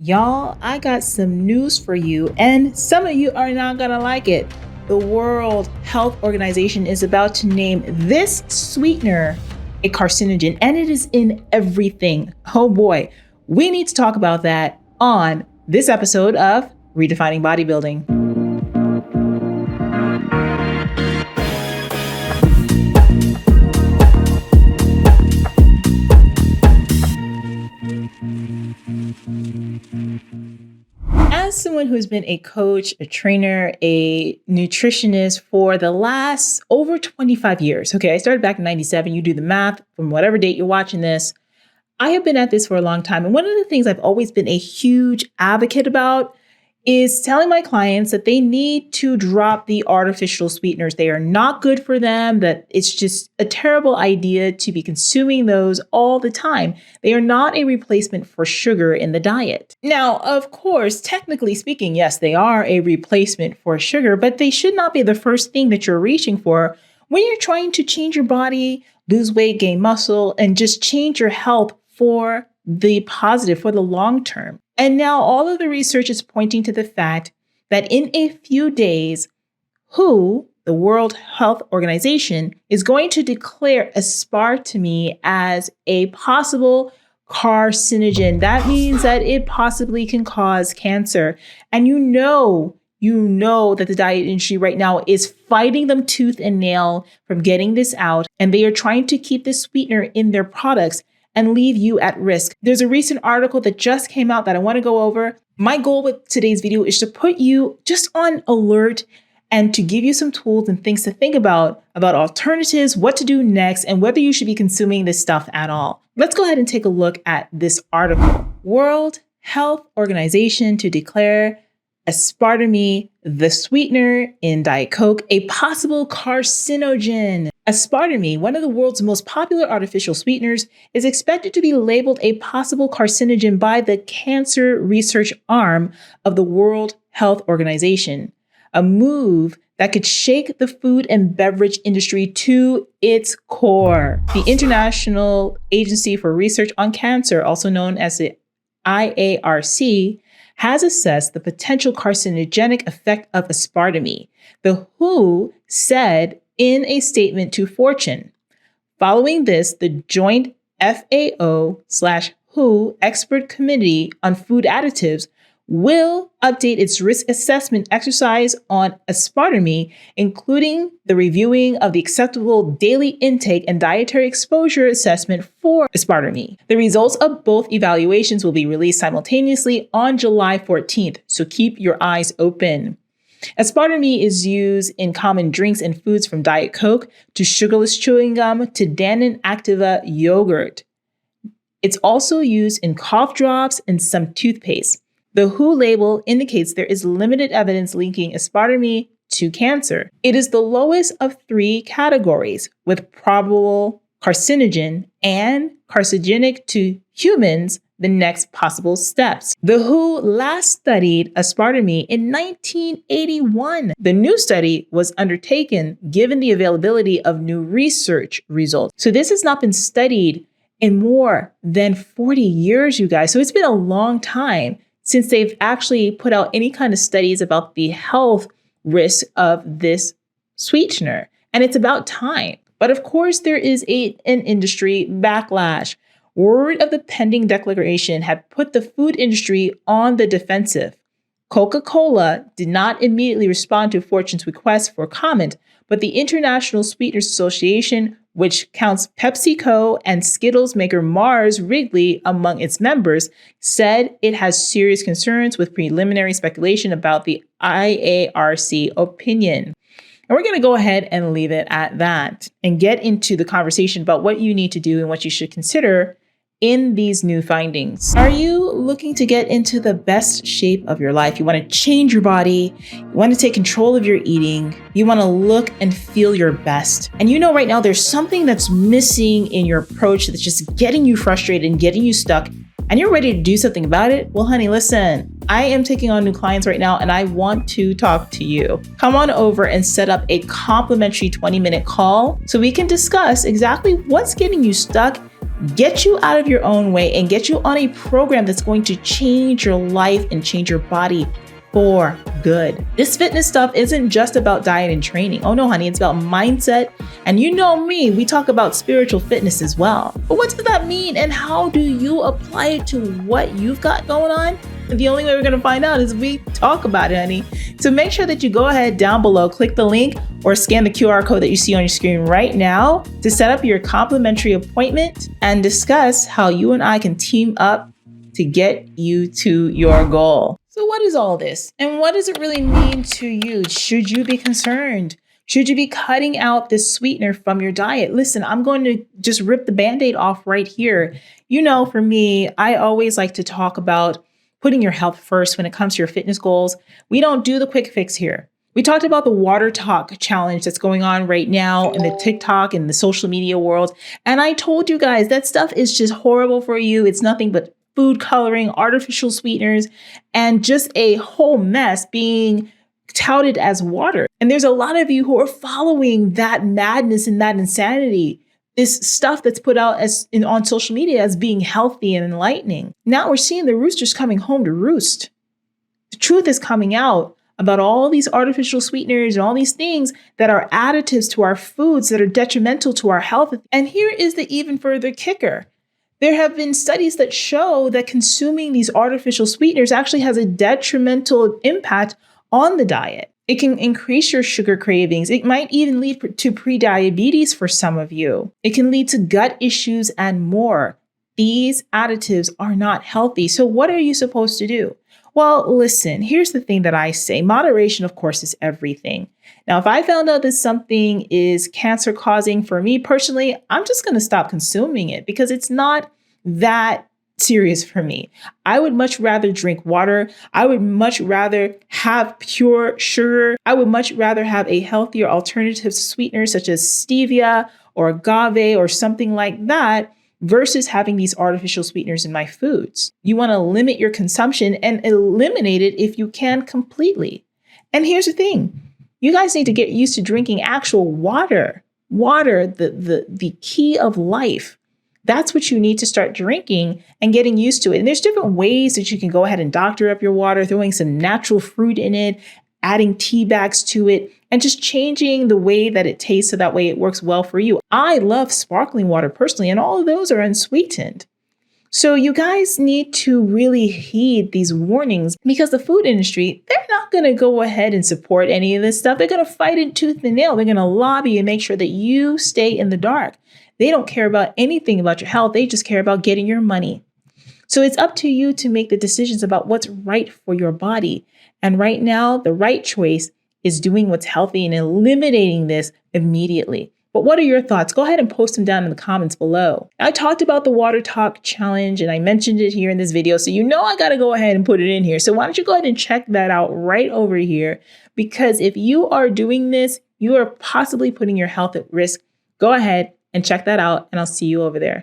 Y'all, I got some news for you, and some of you are not gonna like it. The World Health Organization is about to name this sweetener a carcinogen, and it is in everything. Oh boy, we need to talk about that on this episode of Redefining Bodybuilding. As someone who's been a coach, a trainer, a nutritionist for the last over 25 years, okay, I started back in 97, you do the math from whatever date you're watching this. I have been at this for a long time. And one of the things I've always been a huge advocate about is telling my clients that they need to drop the artificial sweeteners. They are not good for them, that it's just a terrible idea to be consuming those all the time. They are not a replacement for sugar in the diet. Now, of course, technically speaking, yes, they are a replacement for sugar, but they should not be the first thing that you're reaching for when you're trying to change your body, lose weight, gain muscle, and just change your health for the positive, for the long term. And now all of the research is pointing to the fact that in a few days, the World Health Organization, is going to declare aspartame as a possible carcinogen. That means that it possibly can cause cancer. And you know that the diet industry right now is fighting them tooth and nail from getting this out. And they are trying to keep this sweetener in their products and leave you at risk. There's a recent article that just came out that I want to go over. My goal with today's video is to put you just on alert and to give you some tools and things to think about alternatives, what to do next, and whether you should be consuming this stuff at all. Let's go ahead and take a look at this article. World Health Organization to declare aspartame, the sweetener in Diet Coke, a possible carcinogen. Aspartame, one of the world's most popular artificial sweeteners, is expected to be labeled a possible carcinogen by the cancer research arm of the World Health Organization, a move that could shake the food and beverage industry to its core. The International Agency for Research on Cancer, also known as the IARC, has assessed the potential carcinogenic effect of aspartame. The WHO said in a statement to Fortune. Following this, the joint FAO/WHO Expert Committee on Food Additives will update its risk assessment exercise on aspartame, including the reviewing of the acceptable daily intake and dietary exposure assessment for aspartame. The results of both evaluations will be released simultaneously on July 14th, so keep your eyes open. Aspartame is used in common drinks and foods from Diet Coke to sugarless chewing gum to Dannon Activa yogurt. It's also used in cough drops and some toothpaste. The WHO label indicates there is limited evidence linking aspartame to cancer. It is the lowest of three categories, with probable carcinogen and carcinogenic to humans the next possible steps. The WHO last studied aspartame in 1981. The new study was undertaken given the availability of new research results. So this has not been studied in more than 40 years, you guys. So it's been a long time since they've actually put out any kind of studies about the health risks of this sweetener. And it's about time. But of course, there is an industry backlash. Word of the pending declaration had put the food industry on the defensive. Coca-Cola did not immediately respond to Fortune's request for comment, but the International Sweeteners Association, which counts PepsiCo and Skittles maker Mars Wrigley among its members, said it has serious concerns with preliminary speculation about the IARC opinion. And we're going to go ahead and leave it at that and get into the conversation about what you need to do and what you should consider in these new findings. Are you looking to get into the best shape of your life? You want to change your body. You want to take control of your eating. You want to look and feel your best. And you know right now there's something that's missing in your approach that's just getting you frustrated and getting you stuck, and you're ready to do something about it. Well, honey, listen, I am taking on new clients right now and I want to talk to you. Come on over and set up a complimentary 20-minute call so we can discuss exactly what's getting you stuck get you out of your own way and get you on a program that's going to change your life and change your body for good. This fitness stuff isn't just about diet and training. Oh no, honey, it's about mindset. And you know me, we talk about spiritual fitness as well. But what does that mean and how do you apply it to what you've got going on? The only way we're going to find out is we talk about it, honey. So make sure that you go ahead down below, click the link or scan the QR code that you see on your screen right now to set up your complimentary appointment and discuss how you and I can team up to get you to your goal. So what is all this? And what does it really mean to you? Should you be concerned? Should you be cutting out this sweetener from your diet? Listen, I'm going to just rip the Band-Aid off right here. You know, for me, I always like to talk about putting your health first when it comes to your fitness goals. We don't do the quick fix here. We talked about the WaterTok challenge that's going on right now in the TikTok and the social media world. And I told you guys that stuff is just horrible for you. It's nothing but food coloring, artificial sweeteners, and just a whole mess being touted as water. And there's a lot of you who are following that madness and that insanity, this stuff that's put out on social media as being healthy and enlightening. Now we're seeing the roosters coming home to roost. The truth is coming out about all these artificial sweeteners and all these things that are additives to our foods that are detrimental to our health. And here is the even further kicker. There have been studies that show that consuming these artificial sweeteners actually has a detrimental impact on the diet. It can increase your sugar cravings. It might even lead to prediabetes for some of you. It can lead to gut issues and more. These additives are not healthy. So what are you supposed to do? Well, listen, here's the thing that I say. Moderation, of course, is everything. Now, if I found out that something is cancer causing for me personally, I'm just going to stop consuming it because it's not that serious for me. I would much rather drink water. I would much rather have pure sugar. I would much rather have a healthier alternative to sweeteners such as stevia or agave or something like that versus having these artificial sweeteners in my foods. You want to limit your consumption and eliminate it if you can completely. And here's the thing. You guys need to get used to drinking actual water. Water, the key of life. That's what you need to start drinking and getting used to it. And there's different ways that you can go ahead and doctor up your water, throwing some natural fruit in it, adding tea bags to it, and just changing the way that it tastes so that way it works well for you. I love sparkling water personally, and all of those are unsweetened. So you guys need to really heed these warnings because the food industry, they're not going to go ahead and support any of this stuff. They're going to fight it tooth and nail. They're going to lobby and make sure that you stay in the dark. They don't care about anything about your health. They just care about getting your money. So it's up to you to make the decisions about what's right for your body. And right now, the right choice is doing what's healthy and eliminating this immediately. But what are your thoughts? Go ahead and post them down in the comments below. I talked about the WaterTok challenge and I mentioned it here in this video. So you know I got to go ahead and put it in here. So why don't you go ahead and check that out right over here? Because if you are doing this, you are possibly putting your health at risk. Go ahead and check that out and I'll see you over there.